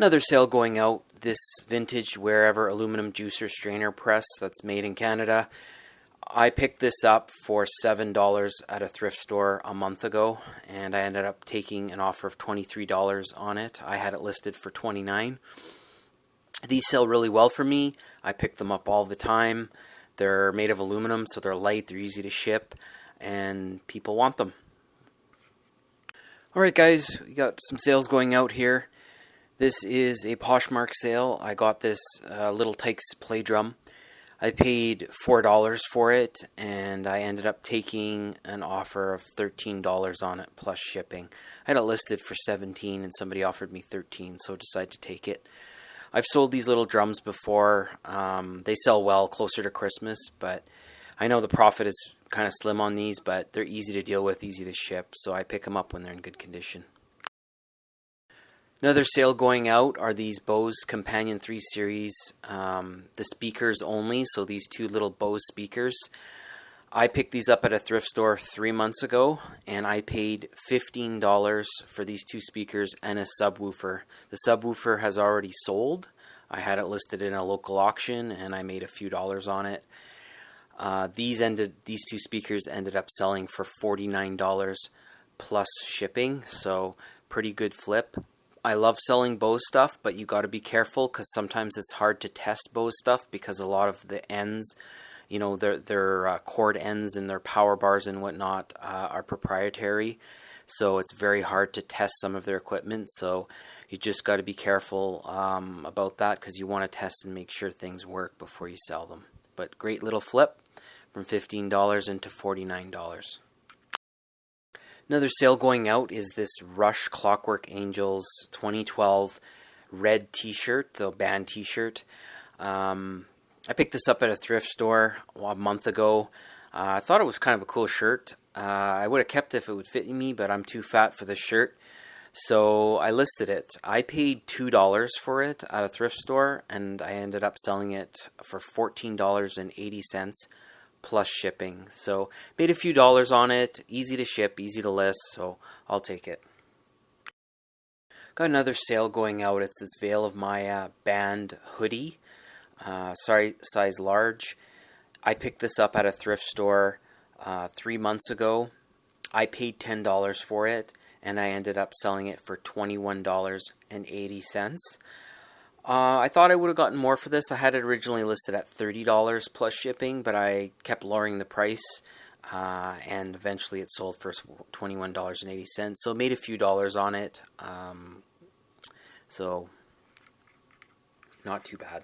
Another sale going out, this vintage Wherever aluminum juicer strainer press that's made in Canada. I picked this up for $7 at a thrift store a month ago, and I ended up taking an offer of $23 on it. I had it listed for $29. These sell really well for me. I pick them up all the time. They're made of aluminum, so they're light, they're easy to ship, and people want them. Alright guys, we got some sales going out here. This is a Poshmark sale. I got this Little Tykes play drum. I paid $4 for it, and I ended up taking an offer of $13 on it plus shipping. I had it listed for $17 and somebody offered me $13, so I decided to take it. I've sold these little drums before. They sell well closer to Christmas, but I know the profit is kind of slim on these, but they're easy to deal with, easy to ship, so I pick them up when they're in good condition. Another sale going out are these Bose Companion 3 Series, the speakers only, so these two little Bose speakers. I picked these up at a thrift store 3 months ago, and I paid $15 for these two speakers and a subwoofer. The subwoofer has already sold. I had it listed in a local auction, and I made a few dollars on it. These two speakers ended up selling for $49 plus shipping, so pretty good flip. I love selling Bose stuff, but you got to be careful because sometimes it's hard to test Bose stuff because a lot of the ends, you know, their cord ends and their power bars and whatnot are proprietary. So it's very hard to test some of their equipment. So you just got to be careful about that because you want to test and make sure things work before you sell them. But great little flip from $15 into $49. Another sale going out is this Rush Clockwork Angels 2012 red t-shirt, the band t-shirt. I picked this up at a thrift store a month ago. I thought it was kind of a cool shirt. I would have kept it if it would fit me, but I'm too fat for this shirt. So I listed it. I paid $2 for it at a thrift store, and I ended up selling it for $14.80 plus shipping. So made a few dollars on it. Easy to ship, easy to list, so I'll take it. Got another sale going out. It's this Veil of Maya band hoodie. Size large. I picked this up at a thrift store 3 months ago. I paid $10 for it, and I ended up selling it for $21.80. I thought I would have gotten more for this. I had it originally listed at $30 plus shipping, but I kept lowering the price, and eventually it sold for $21.80. So made a few dollars on it. So not too bad.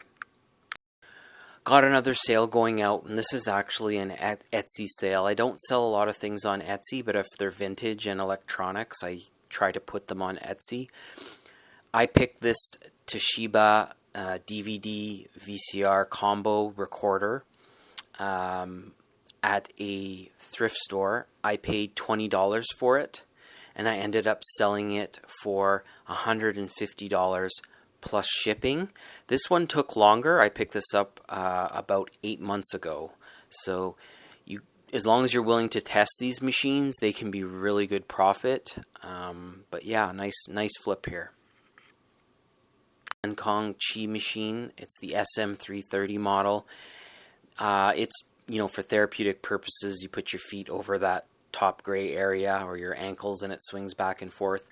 Got another sale going out, and this is actually an Etsy sale. I don't sell a lot of things on Etsy, but if they're vintage and electronics, I try to put them on Etsy. I picked this Toshiba DVD VCR combo recorder at a thrift store. I paid $20 for it, and I ended up selling it for $150 plus shipping. This one took longer. I picked this up about 8 months ago. So as long as you're willing to test these machines, they can be really good profit. But yeah, nice flip here. Hong Kong Chi machine. It's the SM330 model. It's, you know, for therapeutic purposes. You put your feet over that top gray area or your ankles, and it swings back and forth.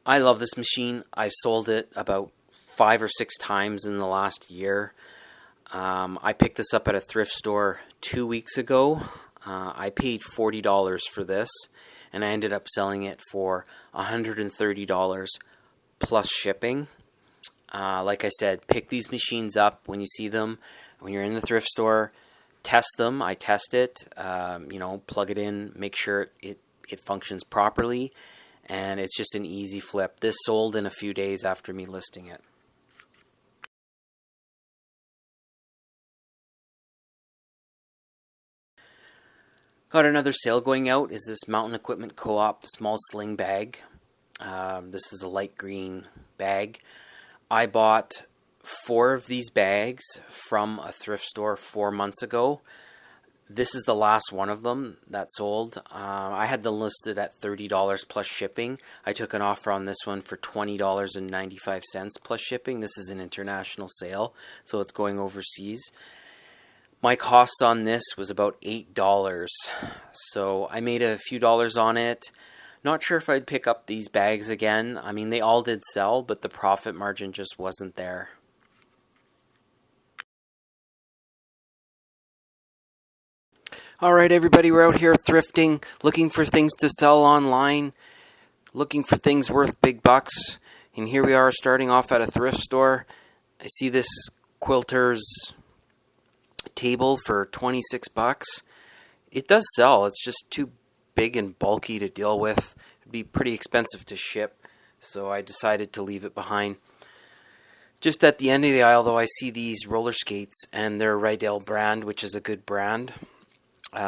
I love this machine. I've sold it about 5 or 6 times in the last year. I picked this up at a thrift store 2 weeks ago. I paid $40 for this, and I ended up selling it for $130 plus shipping. Like I said, pick these machines up when you see them. When you're in the thrift store, test them. I test it, plug it in, make sure it functions properly, and it's just an easy flip. This sold in a few days after me listing it. Got another sale going out. Is this Mountain Equipment Co-op small sling bag. This is a light green bag. I bought 4 of these bags from a thrift store 4 months ago. This is the last one of them that sold. I had them listed at $30 plus shipping. I took an offer on this one for $20.95 plus shipping. This is an international sale, so it's going overseas. My cost on this was about $8, so I made a few dollars on it. Not sure if I'd pick up these bags again. I mean, they all did sell, but the profit margin just wasn't there. Alright everybody, we're out here thrifting, looking for things to sell online, looking for things worth big bucks, and here we are starting off at a thrift store. I see this quilter's table for 26 bucks. It does sell, it's just too big and bulky to deal with. It'd be pretty expensive to ship, so I decided to leave it behind. Just at the end of the aisle though, I see these roller skates, and they're Rydell brand, which is a good brand.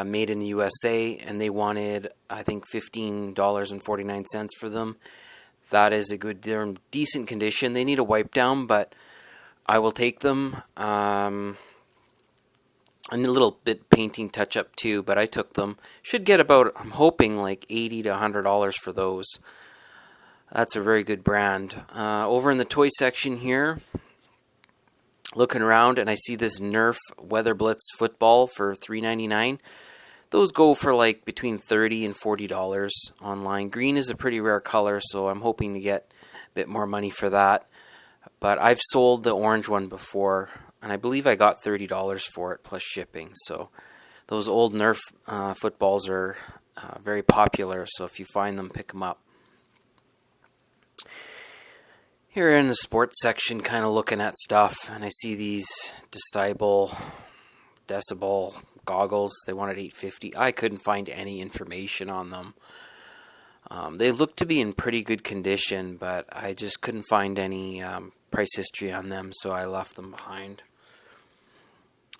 Made in the USA, and they wanted, I think, $15.49 for them. That is a good, they're in decent condition. They need a wipe down, but I will take them. And a little bit painting touch up too, but I took them. Should get about, I'm hoping, like $80 to $100 for those. That's a very good brand. Over in the toy section here, looking around, and I see this Nerf Weather Blitz football for $3.99. Those go for like between $30 and $40 online. Green is a pretty rare color, so I'm hoping to get a bit more money for that. But I've sold the orange one before, and I believe I got $30 for it plus shipping. So those old Nerf footballs are very popular, so if you find them, pick them up. Here in the sports section, kind of looking at stuff, and I see these decibel goggles. They wanted $8.50. I couldn't find any information on them. They looked to be in pretty good condition, but I just couldn't find any price history on them, so I left them behind.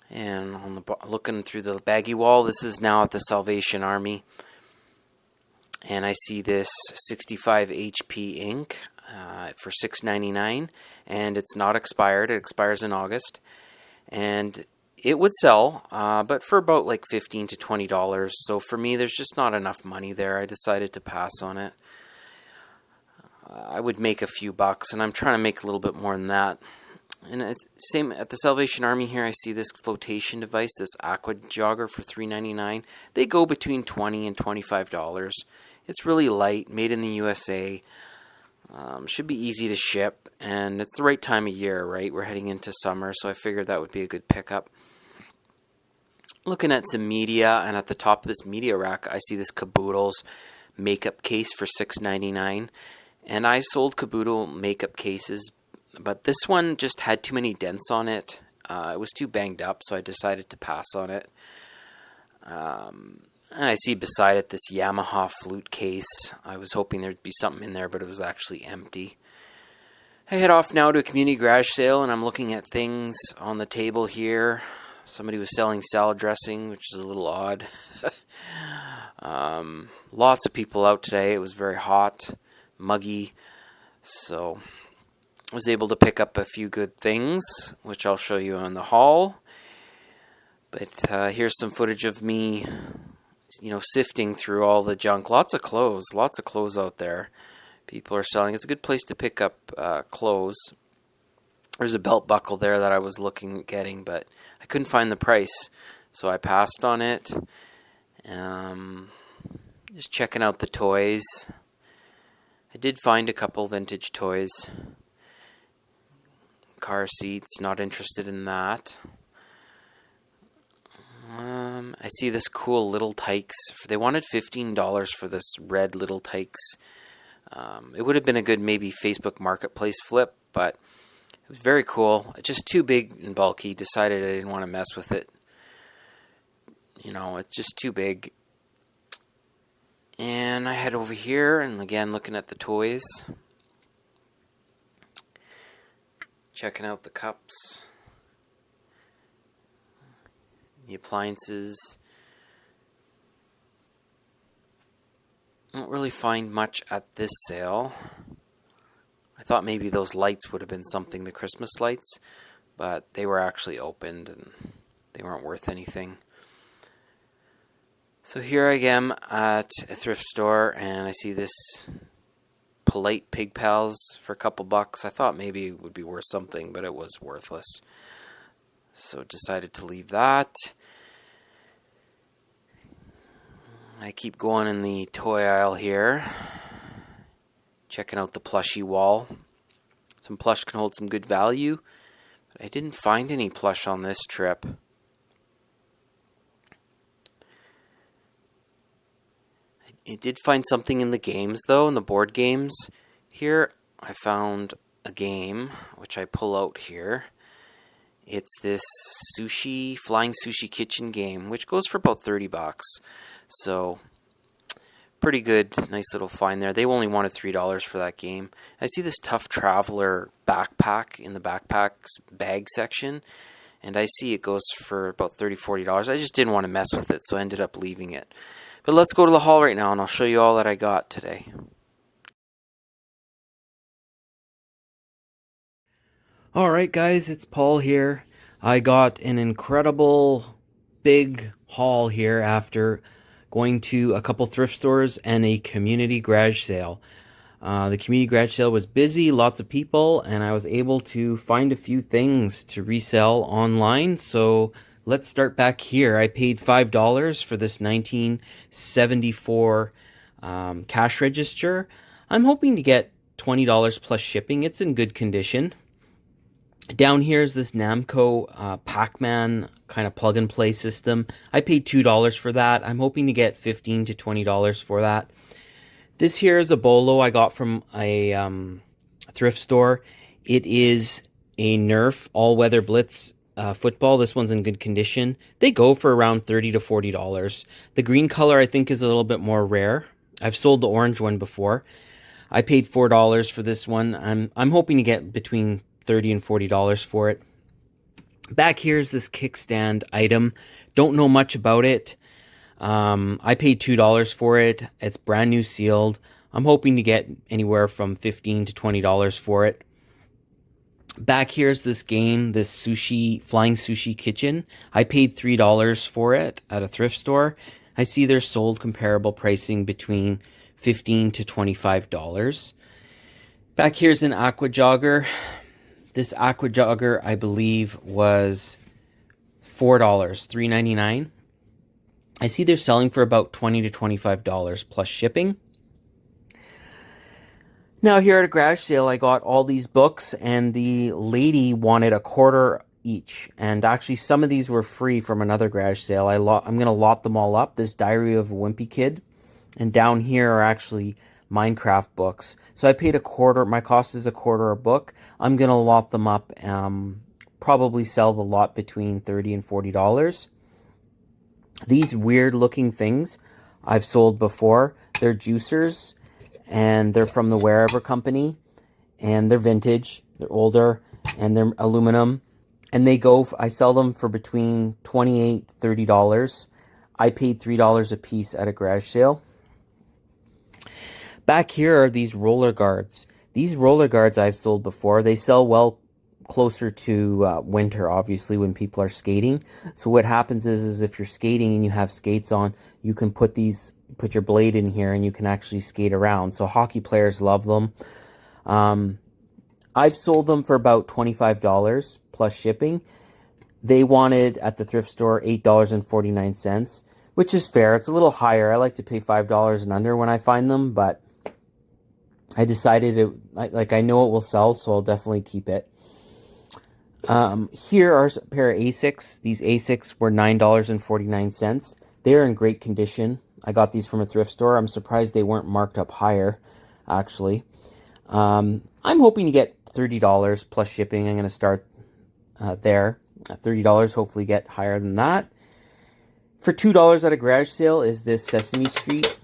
And on the looking through the baggy wall, this is now at the Salvation Army, and I see this 65 HP ink. For $6.99, and it's not expired. It expires in August, and it would sell, but for about like $15 to $20. So for me, there's just not enough money there. I decided to pass on it. I would make a few bucks, and I'm trying to make a little bit more than that. And it's same at the Salvation Army here. I see this flotation device, this aqua jogger for $3.99. They go between $20 and $25. It's really light, made in the USA. Should be easy to ship, and it's the right time of year, right? We're heading into summer, so I figured that would be a good pickup. Looking at some media, and at the top of this media rack, I see this Caboodles makeup case for $6.99. And I've sold Caboodle makeup cases, but this one just had too many dents on it. It was too banged up, so I decided to pass on it. And I see beside it this Yamaha flute case. I was hoping there'd be something in there, but it was actually empty. I head off now to a community garage sale, and I'm looking at things on the table here. Somebody was selling salad dressing, which is a little odd. Lots of people out today. It was very hot, muggy, so I was able to pick up a few good things, which I'll show you in the haul. But here's some footage of me, sifting through all the junk. Lots of clothes out there. People are selling. It's a good place to pick up clothes. There's a belt buckle there that I was looking at getting, but I couldn't find the price, so I passed on it. Just checking out the toys. I did find a couple vintage toys. Car seats, not interested in that. I see this cool Little Tykes. They wanted $15 for this red Little Tykes. It would have been a good maybe Facebook Marketplace flip, but it was very cool. Just too big and bulky. Decided I didn't want to mess with it. It's just too big. And I head over here, and again, looking at the toys. Checking out the cups. The appliances. I don't really find much at this sale. I thought maybe those lights would have been something, the Christmas lights, but they were actually opened and they weren't worth anything. So here I am at a thrift store, and I see this Polite Pig Pals for a couple bucks. I thought maybe it would be worth something, but it was worthless. So decided to leave that. I keep going in the toy aisle here, checking out the plushie wall. Some plush can hold some good value, but I didn't find any plush on this trip. I did find something in the games, though, in the board games. Here, I found a game, which I pull out here. It's this flying sushi kitchen game, which goes for about 30 bucks. So, pretty good, nice little find there. They only wanted $3 for that game. I see this Tough Traveler backpack in the backpacks bag section, and I see it goes for about $30, $40. I just didn't want to mess with it, so I ended up leaving it. But let's go to the haul right now, and I'll show you all that I got today. Alright guys, it's Paul here. I got an incredible big haul here after going to a couple thrift stores and a community garage sale. The community garage sale was busy, lots of people, and I was able to find a few things to resell online. So let's start back here. I paid $5 for this 1974 cash register. I'm hoping to get $20 plus shipping. It's in good condition. Down here is this Namco Pac-Man kind of plug-and-play system. I paid $2 for that. I'm hoping to get $15 to $20 for that. This here is a bolo I got from a thrift store. It is a Nerf all-weather Blitz football. This one's in good condition. They go for around $30 to $40. The green color I think is a little bit more rare. I've sold the orange one before. I paid $4 for this one. I'm hoping to get between $30 and $40 for it. Back here's this kickstand item. Don't know much about it. I paid $2 for it. It's brand new sealed. I'm hoping to get anywhere from $15 to $20 for it. Back here's this game, this flying sushi kitchen. I paid $3 for it at a thrift store. I see they're sold comparable pricing between $15 to $25. Back here's an aqua jogger. This aqua jogger, I believe, was $4, $3.99. I see they're selling for about $20 to $25 plus shipping. Now here at a garage sale, I got all these books, and the lady wanted a quarter each. And actually, some of these were free from another garage sale. I'm going to lot them all up. This Diary of a Wimpy Kid. And down here are actually Minecraft books. So I paid a quarter. My cost is a quarter a book. I'm going to lot them up. Probably sell the lot between $30 and $40. These weird looking things I've sold before. They're juicers, and they're from the Wherever company, and they're vintage, they're older, and they're aluminum, and I sell them for between $28, $30. I paid $3 a piece at a garage sale. Back here are these roller guards. These roller guards I've sold before. They sell well closer to winter, obviously, when people are skating. So what happens is if you're skating and you have skates on, you can put your blade in here and you can actually skate around. So hockey players love them. I've sold them for about $25 plus shipping. They wanted at the thrift store $8.49, which is fair. It's a little higher. I like to pay $5 and under when I find them, but I decided I know it will sell, so I'll definitely keep it. Here are a pair of Asics. These Asics were $9.49. They're in great condition. I got these from a thrift store. I'm surprised they weren't marked up higher, actually. I'm hoping to get $30 plus shipping. I'm going to start there at $30, hopefully get higher than that. For $2 at a garage sale is this Sesame Street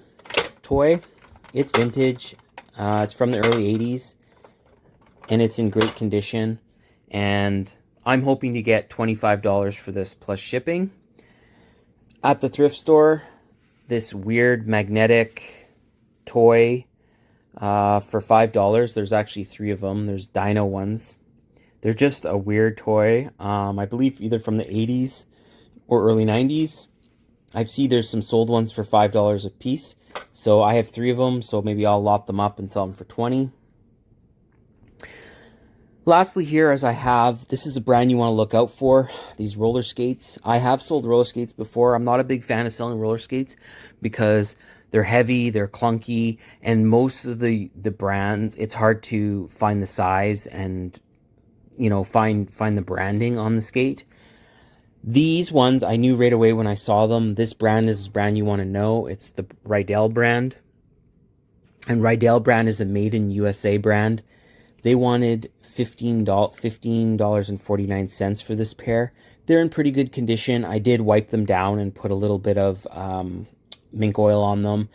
toy. It's vintage. It's from the early 80s, and it's in great condition. And I'm hoping to get $25 for this plus shipping. At the thrift store, this weird magnetic toy for $5. There's actually 3 of them. There's dino ones. They're just a weird toy. I believe either from the 80s or early 90s. I see there's some sold ones for $5 a piece. So I have 3 of them, so maybe I'll lot them up and sell them for 20. Lastly here, as I have, this is a brand you want to look out for, these roller skates. I have sold roller skates before. I'm not a big fan of selling roller skates because they're heavy, they're clunky, and most of the brands, it's hard to find the size and, you know, find the branding on the skate. These ones, I knew right away when I saw them. This brand is a brand you want to know. It's the Rydell brand. And Rydell brand is a made in USA brand. They wanted $15.49 for this pair. They're in pretty good condition. I did wipe them down and put a little bit of mink oil on them.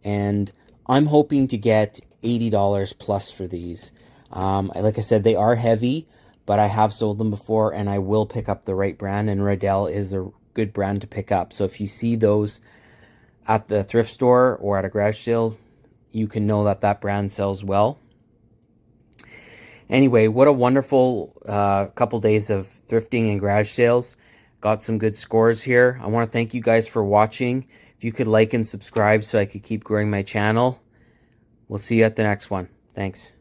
And I'm hoping to get $80 plus for these. Like I said, they are heavy, but I have sold them before, and I will pick up the right brand, and Rydell is a good brand to pick up. So if you see those at the thrift store or at a garage sale, you can know that that brand sells well. Anyway, what a wonderful couple days of thrifting and garage sales. Got some good scores here. I want to thank you guys for watching. If you could like and subscribe so I could keep growing my channel. We'll see you at the next one. Thanks.